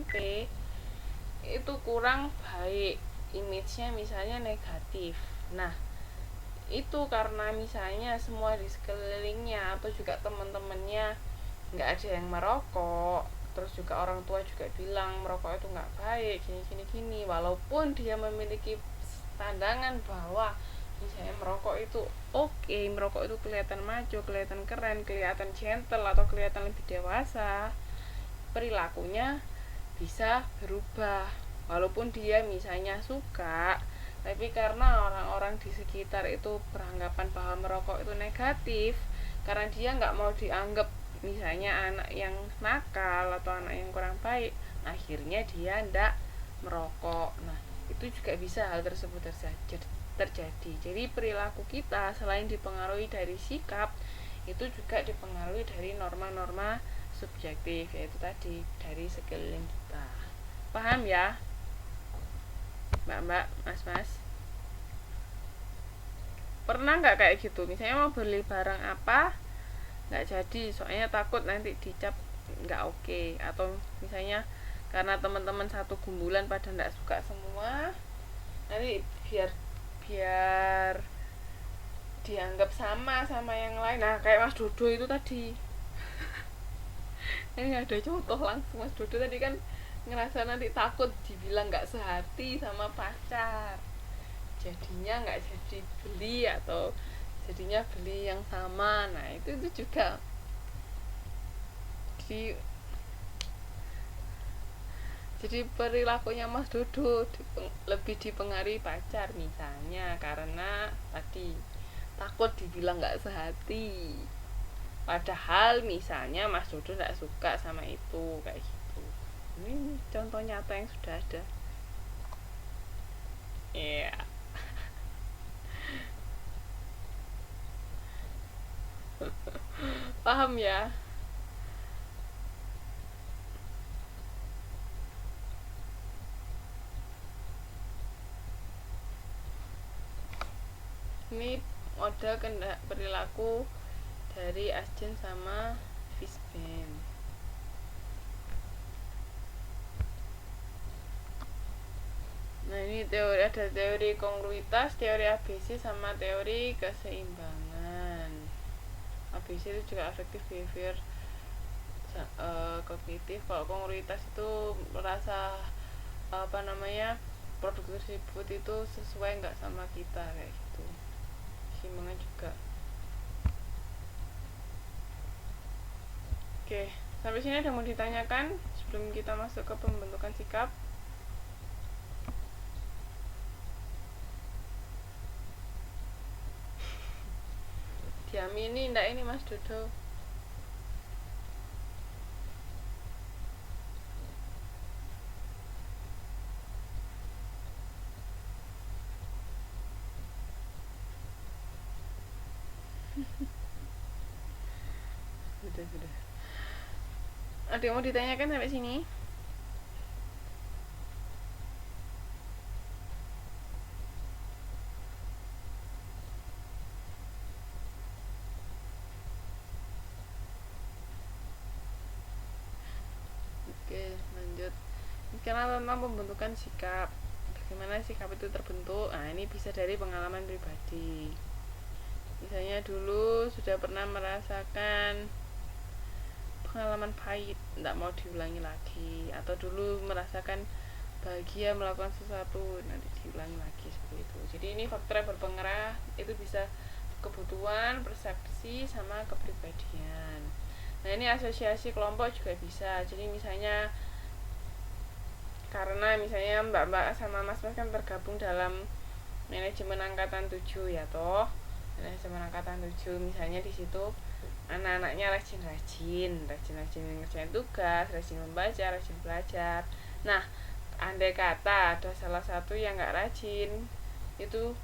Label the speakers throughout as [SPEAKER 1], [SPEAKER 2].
[SPEAKER 1] SMP itu kurang baik, image-nya misalnya negatif. Nah, itu karena misalnya semua di sekelilingnya atau juga teman-temannya nggak ada yang merokok, terus juga orang tua juga bilang merokok itu nggak baik, gini, walaupun dia memiliki pandangan bahwa misalnya merokok itu oke, merokok itu kelihatan maco, kelihatan keren, kelihatan gentle atau kelihatan lebih dewasa, perilakunya bisa berubah. Walaupun dia misalnya suka, tapi karena orang-orang di sekitar itu beranggapan bahwa merokok itu negatif, karena dia nggak mau dianggap misalnya anak yang nakal atau anak yang kurang baik, akhirnya dia ndak merokok. Nah, itu juga bisa hal tersebut terjadi. Jadi perilaku kita selain dipengaruhi dari sikap, itu juga dipengaruhi dari norma-norma subjektif, yaitu tadi dari sekeliling kita. Paham ya, mbak-mbak, mas-mas? Pernah nggak kayak gitu, misalnya mau beli barang apa nggak jadi soalnya takut nanti dicap nggak oke, atau misalnya karena teman-teman satu gumbulan pada nggak suka semua, nanti biar biar dianggap sama yang lain. Nah, kayak Mas Dodo itu tadi. Ini ada contoh langsung. Mas Dodo tadi kan ngerasa nanti takut dibilang nggak sehati sama pacar, jadinya nggak jadi beli atau jadinya beli yang sama. Nah, itu juga jadi perilakunya Mas Dodo lebih dipengaruhi pacar misalnya karena tadi takut dibilang nggak sehati, padahal misalnya Mas Dodo nggak suka sama itu, kayak gitu. Ini contoh nyata yang sudah ada. Iya. Yeah. Paham ya? Ini model perilaku dari Asjen sama Fishman. Nah, ini ada teori kongruitas, teori ABC sama teori keseimbangan. ABC itu juga affective behavior kognitif. Kalau kongruitas itu merasa produk tersebut itu sesuai nggak sama kita, kayak gitu. Keseimbangan juga. Oke, sampai sini ada mau ditanyakan sebelum kita masuk ke pembentukan sikap? Diamini ndak ini Mas Dodo? Sudah. Ada yang mau ditanyakan sampai sini? Oke, lanjut. Karena tentang pembentukan sikap, bagaimana sikap itu terbentuk. Nah, ini bisa dari pengalaman pribadi. Misalnya dulu sudah pernah merasakan pengalaman pahit, tidak mau diulangi lagi, atau dulu merasakan bahagia melakukan sesuatu, nanti diulangi lagi, seperti itu. Jadi ini faktor yang berpengaruh, itu bisa kebutuhan, persepsi, sama kepribadian. Nah, ini asosiasi kelompok juga bisa. Jadi misalnya karena misalnya mbak-mbak sama mas-mas kan tergabung dalam manajemen angkatan 7 ya toh. Manajemen angkatan 7 misalnya di situ anak-anaknya rajin ngerjain tugas, rajin membaca, rajin belajar. Nah, andai kata ada salah satu yang nggak rajin, itu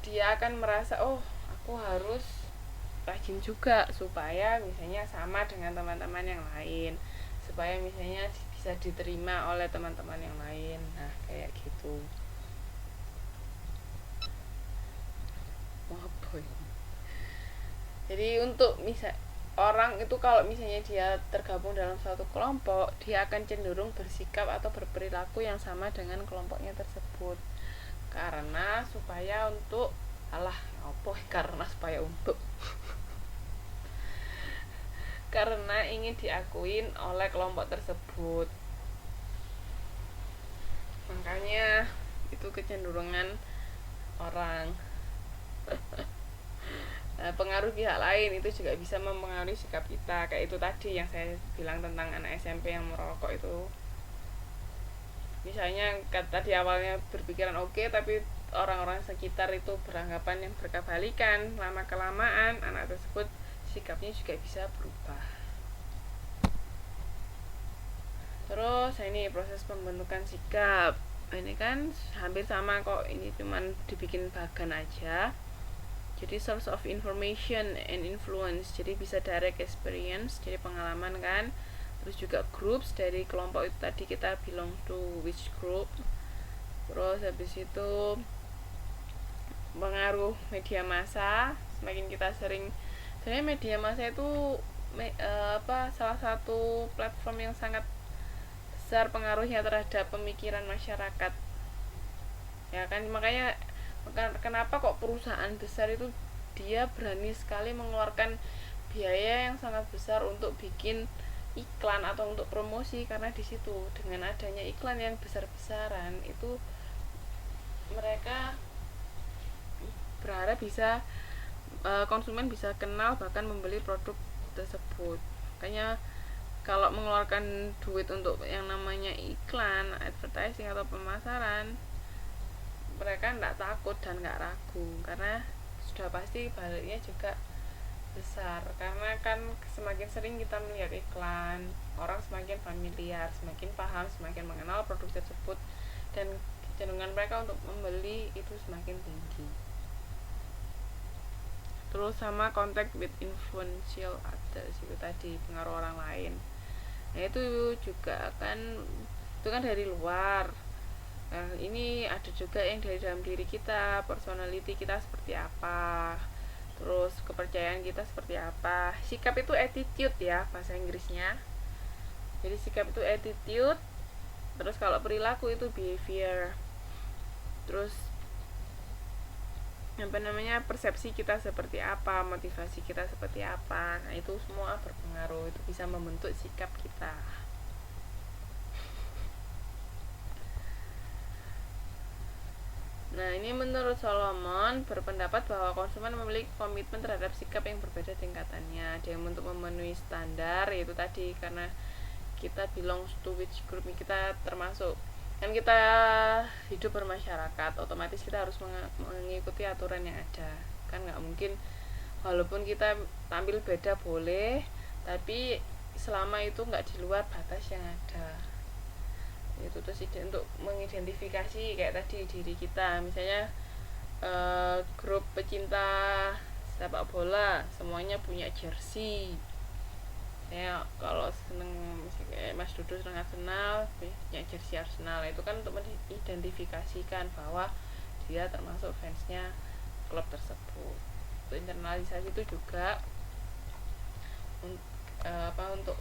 [SPEAKER 1] dia akan merasa, oh aku harus rajin juga supaya misalnya sama dengan teman-teman yang lain, supaya misalnya bisa diterima oleh teman-teman yang lain. Nah, kayak gitu. Jadi untuk orang itu kalau misalnya dia tergabung dalam suatu kelompok, dia akan cenderung bersikap atau berperilaku yang sama dengan kelompoknya tersebut. Karena supaya untuk karena supaya untuk karena ingin diakuin oleh kelompok tersebut. Makanya itu kecenderungan orang. Pengaruh pihak lain itu juga bisa mempengaruhi sikap kita, kayak itu tadi yang saya bilang tentang anak SMP yang merokok itu. Misalnya tadi awalnya berpikiran oke, tapi orang-orang sekitar itu beranggapan yang berkebalikan, lama kelamaan anak tersebut sikapnya juga bisa berubah. Terus ini proses pembentukan sikap, ini kan hampir sama kok, ini cuman dibikin bagan aja. Jadi source of information and influence, jadi bisa direct experience, jadi pengalaman kan. Terus juga groups, dari kelompok itu tadi kita belong to which group. Terus habis itu pengaruh media massa, semakin kita sering, sebenarnya media massa itu salah satu platform yang sangat besar pengaruhnya terhadap pemikiran masyarakat, ya kan. Makanya kenapa kok perusahaan besar itu dia berani sekali mengeluarkan biaya yang sangat besar untuk bikin iklan atau untuk promosi, karena di situ dengan adanya iklan yang besar-besaran itu mereka berharap bisa konsumen bisa kenal bahkan membeli produk tersebut. Makanya kalau mengeluarkan duit untuk yang namanya iklan, advertising atau pemasaran, mereka tidak takut dan nggak ragu, karena sudah pasti baliknya juga besar. Karena kan semakin sering kita melihat iklan, orang semakin familiar, semakin paham, semakin mengenal produk tersebut, dan kecenderungan mereka untuk membeli itu semakin tinggi. Terus sama contact with influential others, itu tadi pengaruh orang lain. Nah itu juga kan, itu kan dari luar. Nah ini ada juga yang dari dalam diri kita, personality kita seperti apa, terus kepercayaan kita seperti apa. Sikap itu attitude ya bahasa Inggrisnya. Jadi sikap itu attitude, terus kalau perilaku itu behavior. Terus persepsi kita seperti apa, motivasi kita seperti apa. Nah itu semua berpengaruh, itu bisa membentuk sikap kita. Nah ini menurut Solomon berpendapat bahwa konsumen memiliki komitmen terhadap sikap yang berbeda tingkatannya. Ada yang untuk memenuhi standar, yaitu tadi karena kita belongs to which group, kita termasuk, kan kita hidup bermasyarakat, otomatis kita harus mengikuti aturan yang ada. Kan nggak mungkin, walaupun kita tampil beda boleh, tapi selama itu nggak di luar batas yang ada. Itu terus untuk mengidentifikasi kayak tadi diri kita, misalnya grup pecinta sepak bola semuanya punya jersey. Ya kalau seneng kayak Mas Dudu seneng Arsenal, punya jersey Arsenal, itu kan untuk mengidentifikasikan bahwa dia termasuk fansnya klub tersebut. Untuk internalisasi itu juga untuk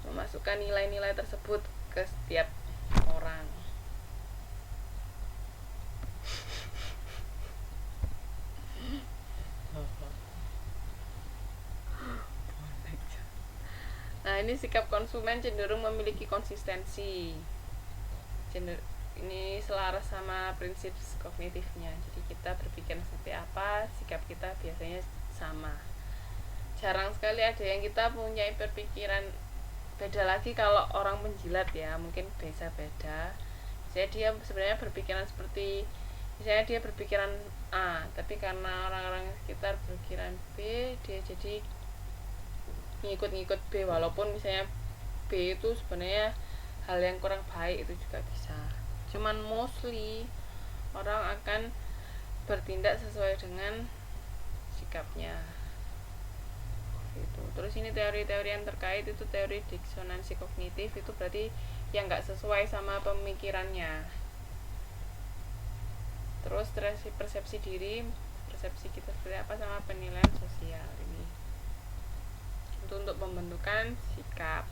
[SPEAKER 1] memasukkan nilai-nilai tersebut ke setiap orang. Nah ini sikap konsumen cenderung memiliki konsistensi. Ini selaras sama prinsip kognitifnya. Jadi kita berpikir seperti apa, sikap kita biasanya sama. Jarang sekali ada yang kita punya berpikiran beda lagi. Kalau orang penjilat ya mungkin bisa beda. Jadi dia sebenarnya berpikiran seperti, misalnya dia berpikiran A, tapi karena orang-orang sekitar berpikiran B, dia jadi ngikut-ngikut B, walaupun misalnya B itu sebenarnya hal yang kurang baik, itu juga bisa. Cuman mostly orang akan bertindak sesuai dengan sikapnya. Gitu. Terus ini teori-teori yang terkait itu teori disonansi kognitif, itu berarti yang nggak sesuai sama pemikirannya. Terus persepsi diri, persepsi kita seperti apa sama penilaian sosial ini untuk pembentukan sikap.